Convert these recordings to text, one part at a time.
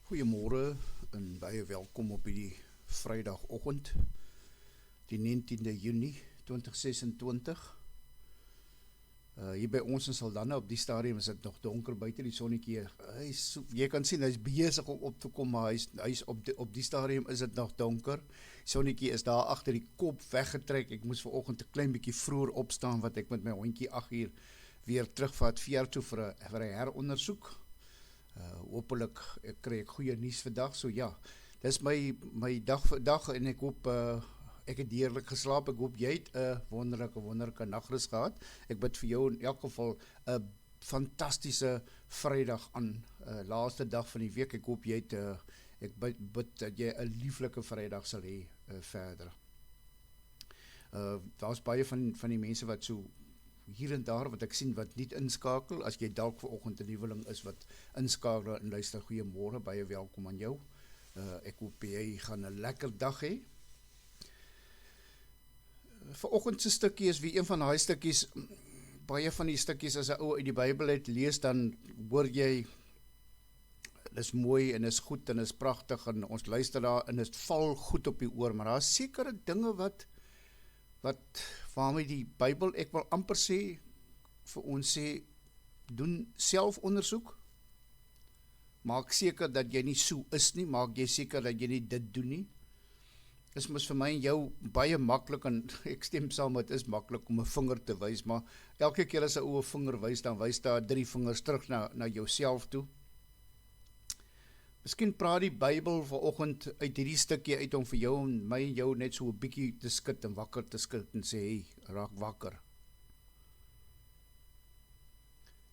Goeiemôre en baie welkom op hierdie Vrydagoggend, die 19de Junie 2026. Hier by ons in Saldanha op die stadium is dit nog donker buite, die sonnetjie. Jy kan sien hy's besig om op te kom, maar hy's op die stadium is dit nog donker. Die sonnetjie is daar agter die kop weggetrek. Ek moes vanoggend 'n klein bietjie vroeër opstaan wat ek met my hondjie 8 uur weer terugvat VR toe vir 'n herondersoek. Hopelik kry ek goeie nuus vandag, so ja, dis my dag en ek hoop, ek het heerlik geslaap, ek hoop jy het 'n wonderlike nagrus gehad. Ek bid vir jou in elk geval 'n fantastiese Vrydag aan, laaste dag van die week. Ek hoop jy het, ek bid dat jy 'n lieflike Vrydag sal hê verder. Daar's baie van die mense wat so hier en daar wat ek sien wat nie inskakel. As jy dalk vanoggend 'n nuweling is wat inskakel en luister, goeiemôre, baie welkom aan jou. Ek hoop jy gaan 'n lekker dag hê. Vanoggend se stukkie is wie een van daai stukkies, baie van die stukkies as 'n ou uit die Bybel het lees, dan hoor jy, dis mooi en is goed en is pragtig en ons luister daar en dit val goed op die oor, maar daar is sekere dinge waarmee die Bybel, ek wil amper sê, vir ons sê, doen selfondersoek. Maak seker dat jy nie so is nie, maak jy seker dat jy nie dit doen nie. Is mos vir my en jou baie maklik, en ek stem saam, het is maklik om 'n vinger te wys, maar elke keer as 'n ou 'n vinger wys, dan wys daar 3 vingers terug na jouself toe. Miskien praat die Bybel vanoggend uit hierdie stukkie uit om vir jou en my en jou net so 'n bietjie te skud en wakker te skud en sê, hey, raak wakker.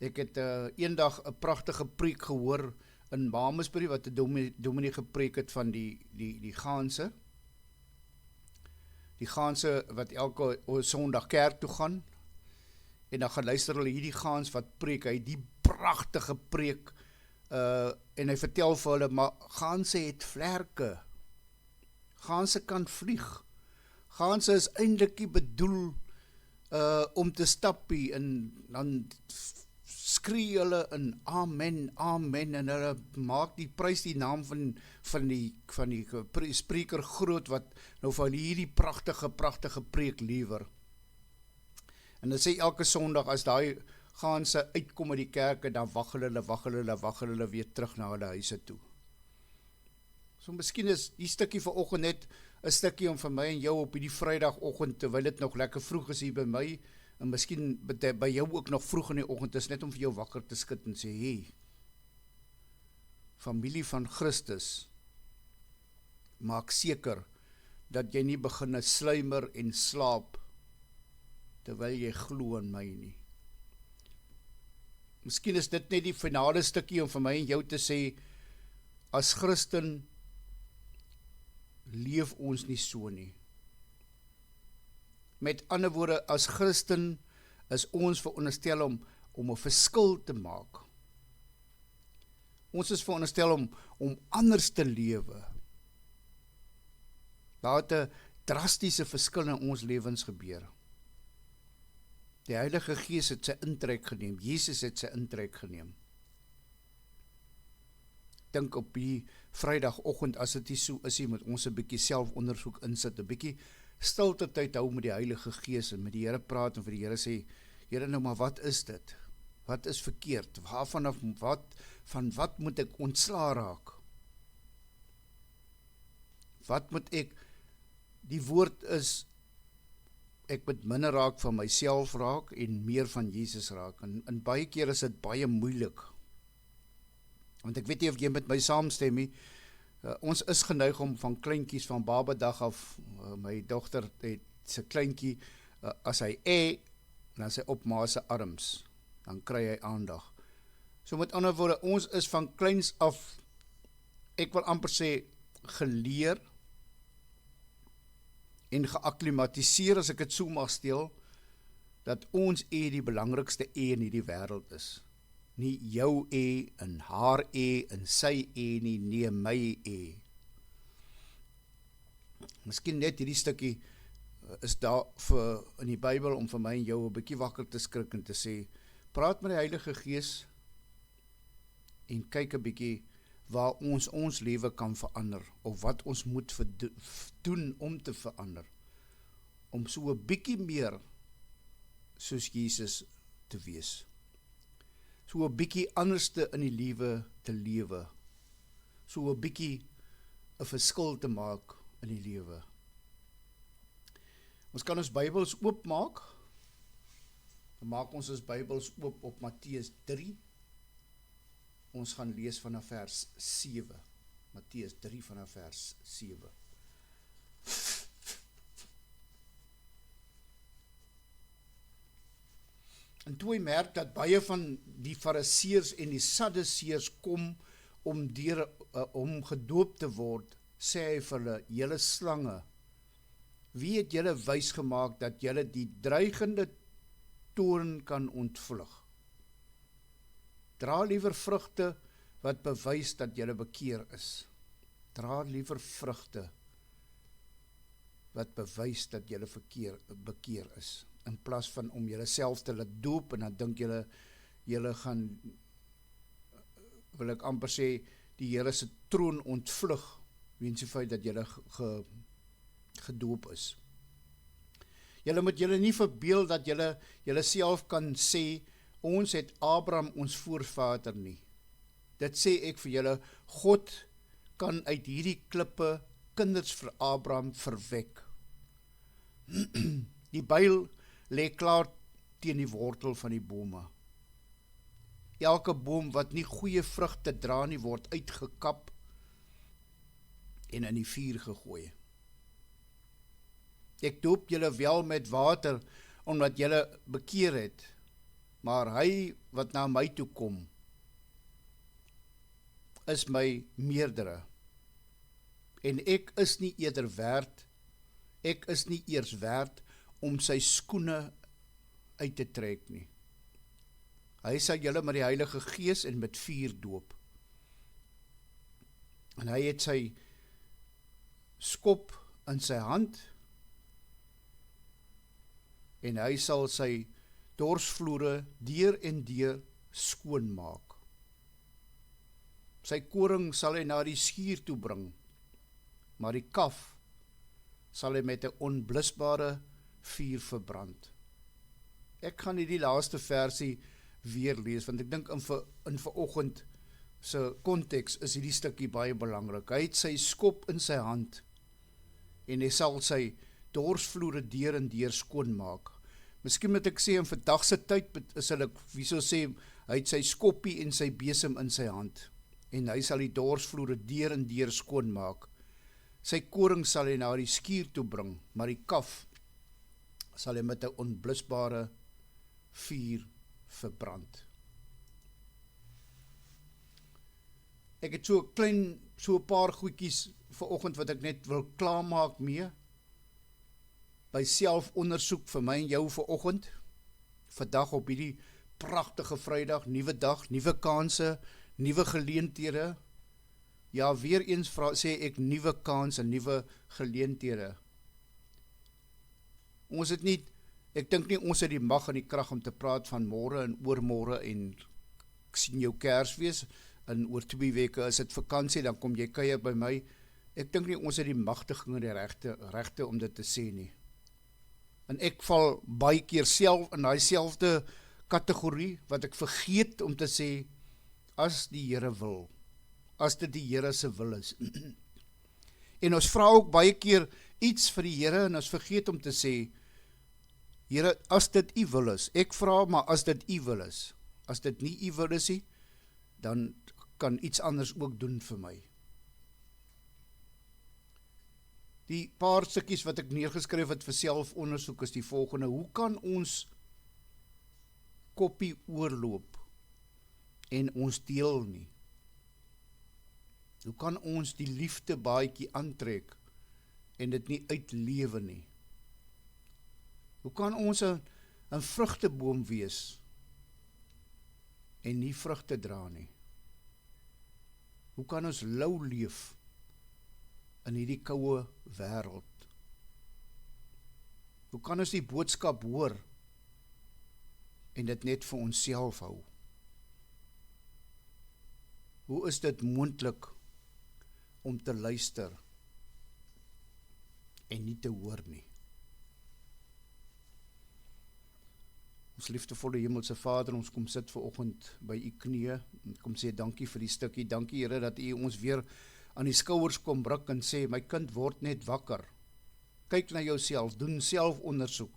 Ek het eendag 'n pragtige preek gehoor in Mamasbury wat 'n dominee gepreek het van die gaanse. Die gaanse wat elke Sondag kerk toe gaan, en dan gaan luister hulle hierdie gaans wat preek, hy die pragtige preek, en hy vertel vir hulle, maar gaanse het vlerke, gaanse kan vlieg, gaanse is eintlik nie bedoel om te stappie, en dan skree hulle in amen, amen, en hulle maak prys die naam van die spreker groot, wat nou vir hulle hierdie pragtige preek lewer. En dan sê elke Sondag, as daai gaanse uitkom uit die kerk, en dan wag hulle weer terug na hulle huise toe. So miskien is die stukkie vanoggend net 'n stukkie om vir my en jou op hierdie Vrydagoggend, terwyl dit nog lekker vroeg is hier by my, en miskien by jou ook nog vroeg in die oggend, is net om vir jou wakker te skud en sê, hey, familie van Christus, maak seker dat jy nie begin sluimer en slaap, terwyl jy glo in my nie. Miskien is dit net die finale stukkie om vir my en jou te sê, as Christen leef ons nie so nie. Met ander woorde, as Christen is ons veronderstel om 'n verskil te maak. Ons is veronderstel om anders te lewe. Daar het 'n drastiese verskil in ons lewens gebeur. Die Heilige Gees het sy intrek geneem, Jesus het sy intrek geneem. Dink op die Vrydagoggend, as dit nie so is, moet ons 'n bietjie selfondersoek insit, 'n bietjie stilte tyd hou met die Heilige Gees en met die Here praat en vir die Here sê, Here, nou maar wat is dit? Wat is verkeerd? Van wat moet ek ontslaa raak? Wat moet ek, die woord is, ek moet minder raak van myself raak en meer van Jesus raak. En baie keer is dit baie moeilik. Want ek weet nie of jy met my saamstem nie, ons is geneig om van kleintjies, van babadag af, my dogter het sy kleintjie, as hy dan is hy op ma se arms, dan kry hy aandag. So met ander woorde, ons is van kleins af, ek wil amper sê, geleer, en geakklimatiseer, as ek het so mag stel, dat ons die belangrikste in hierdie wêreld is. Nie jou en haar en sy nie, nee my Miskien net hierdie stukkie is daar in die Bybel om vir my en jou 'n bietjie wakker te skrik en te sê, praat met die Heilige Gees en kyk 'n bietjie, waar ons lewe kan verander, of wat ons moet doen om te verander, om so 'n bietjie meer soos Jesus te wees, so 'n bietjie anderste in die lewe te lewe, so 'n bietjie 'n verskil te maak in die lewe. Ons kan ons Bybels oopmaak. Dan maak ons Bybels oop op Matteus 3. Ons gaan lees vanaf vers 7. Matteus 3 vanaf vers 7. En toe hy merk dat baie van die Fariseërs en die Sadduseërs kom om gedoop te word, sê hy vir hulle: julle slange, wie het julle wys gemaak dat julle die dreigende toorn kan ontvlug? Dra liewer vrugte wat bewys dat julle bekeer is. Dra liewer vrugte wat bewys dat julle bekeer is, in plaas van om julle self te laat doop, en dan dink julle gaan, wil ek amper sê, die Here se troon ontvlug, weens die feit dat julle gedoop is. Julle moet julle nie verbeel dat julle self kan sê, ons het Abraham ons voorvader nie. Dit sê ek vir julle, God kan uit hierdie klippe kinders vir Abraham verwek. Die byl lê klaar teen die wortel van die bome. Elke boom wat nie goeie vrugte dra nie, word uitgekap en in die vuur gegooi. Ek doop julle wel met water, omdat julle bekeer het, maar hy wat na my toe kom, is my meerdere, en ek is nie eers werd om sy skoene uit te trek nie. Hy sal julle met die Heilige Gees en met vuur doop. En hy het sy skop in sy hand, en hy sal sy dorsvloere deur en deur skoon maak. Sy koring sal hy na die skuur toe bring, maar die kaf sal hy met 'n onblusbare vuur verbrand. Ek gaan nie die laaste versie weer lees, want ek dink in vanoggend se konteks is hierdie stukkie baie belangrik. Hy het sy skop in sy hand, en hy sal sy dorsvloere deur en deur skoon maak. Miskien moet ek sê, in vandag se tyd is hulle, wie sou sê, hy het sy skoppie en sy besem in sy hand, en hy sal die dorsvloere deur en deur skoon maak. Sy koring sal hy na die skuur toe bring, maar die kaf sal hy met 'n onblusbare vuur verbrand. Ek het so 'n paar goedjies vanoggend wat ek net wil klaarmaak mee, by selfondersoek vir my en jou vanoggend, vandag op hierdie pragtige Vrydag, nuwe dag, nuwe kanse, nuwe geleenthede. Ja, weer eens sê ek nuwe kans en nuwe geleenthede. Ons het nie, ek dink nie ons het die mag en die krag om te praat van môre en oormôre en ek sien jou Kersfees en oor 2 weke is dit vakansie, dan kom jy kuier by my. Ek dink nie ons het die magtiging en die regte om dit te sê nie. En ek val baie keer self in daai selfde kategorie wat ek vergeet om te sê, as die Here wil, as dit die Here se wil is. En ons vra ook baie keer iets vir die Here en ons vergeet om te sê, Here, as dit U wil is, ek vra, maar as dit U wil is, as dit nie U wil is nie, dan kan iets anders ook doen vir my. Die paar stukkies wat ek neergeskryf het vir selfondersoek is die volgende: hoe kan ons koppie oorloop en ons deel nie? Hoe kan ons die liefde baadjie aantrek en dit nie uitlewe nie? Hoe kan ons 'n vrugteboom wees en nie vrugte dra nie? Hoe kan ons lou leef in hierdie koue wêreld? Hoe kan ons die boodskap hoor en dit net vir onsself hou? Hoe is dit moontlik om te luister en nie te hoor nie? Ons liefdevolle hemelse Vader, ons kom sit vanoggend by u knieë en kom sê dankie vir die stukkie. Dankie Here dat u ons weer aan die skouers kom druk en sê, my kind, word net wakker. Kyk na jouself, doen selfondersoek.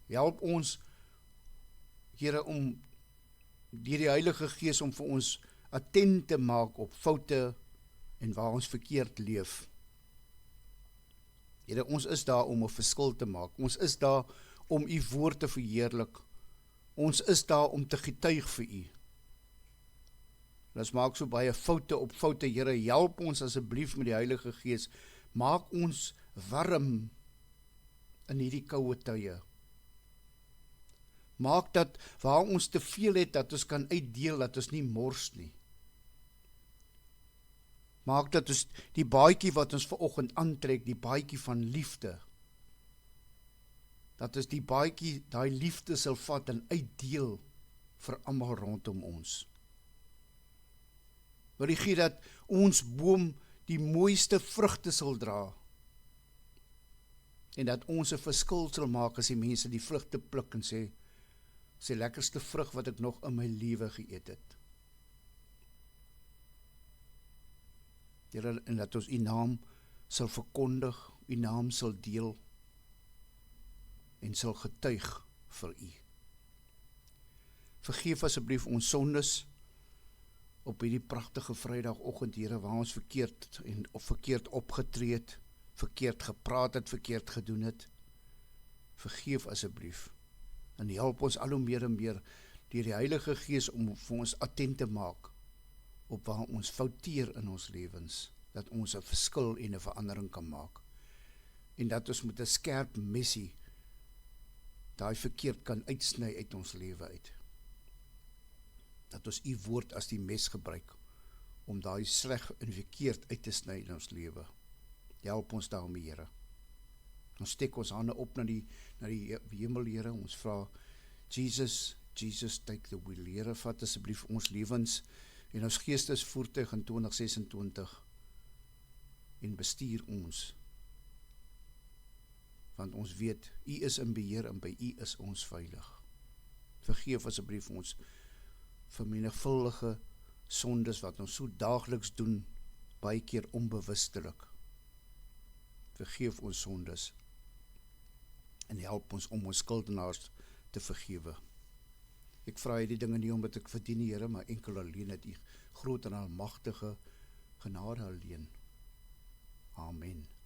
Help ons, Here, om deur die Heilige Gees om vir ons attent te maak op foute en waar ons verkeerd leef. Here, ons is daar om 'n verskil te maak. Ons is daar om u woord te verheerlik. Ons is daar om te getuig vir u. Ons maak so baie foute op foute. Here, help ons asseblief met die Heilige Gees. Maak ons warm in hierdie koue tye. Maak dat waar ons te veel het, dat ons kan uitdeel, dat ons nie mors nie. Maak dat ons die baadjie wat ons vanoggend aantrek, die baadjie van liefde, dat ons die baadjie, daai liefde sal vat en uitdeel vir almal rondom ons. Wil U gee dat ons boom die mooiste vrugte sal dra en dat ons 'n verskil sal maak as die mense die vrugte pluk en sê, dis die lekkerste vrug wat ek nog in my lewe geëet het. Here, en dat ons u naam sal verkondig, u naam sal deel en sal getuig vir u. Vergeef asseblief ons sondes op hierdie pragtige Vrydagoggend, Here, waar ons verkeerd opgetree het, verkeerd gepraat het, verkeerd gedoen het. Vergeef asseblief en help ons al hoe meer en meer deur die Heilige Gees om vir ons attent te maak op waar ons fouteer in ons lewens, dat ons 'n verskil en 'n verandering kan maak. En dat ons met 'n skerp messie daai verkeerd kan uitsny uit ons lewe uit. Dat ons u woord as die mes gebruik om daai sleg en verkeerd uit te sny in ons lewe. Help ons daarmee, Here. Ons steek ons hande op na die hemel, Here. Ons vra, Jesus, take the wheel, Here, vat asseblief ons lewens en ons geestesvoertuig in 2026 en bestuur ons. Want ons weet, u is in beheer en by u is ons veilig. Vergeef asseblief ons vermenigvuldige sondes wat ons so daagliks doen, baie keer onbewustelik. Vergeef ons sondes en help ons om ons skuldenaars te vergewe. Ek vra hierdie dinge nie omdat ek verdien, Here, maar enkel alleen het u groot en almagtige genade alleen. Amen.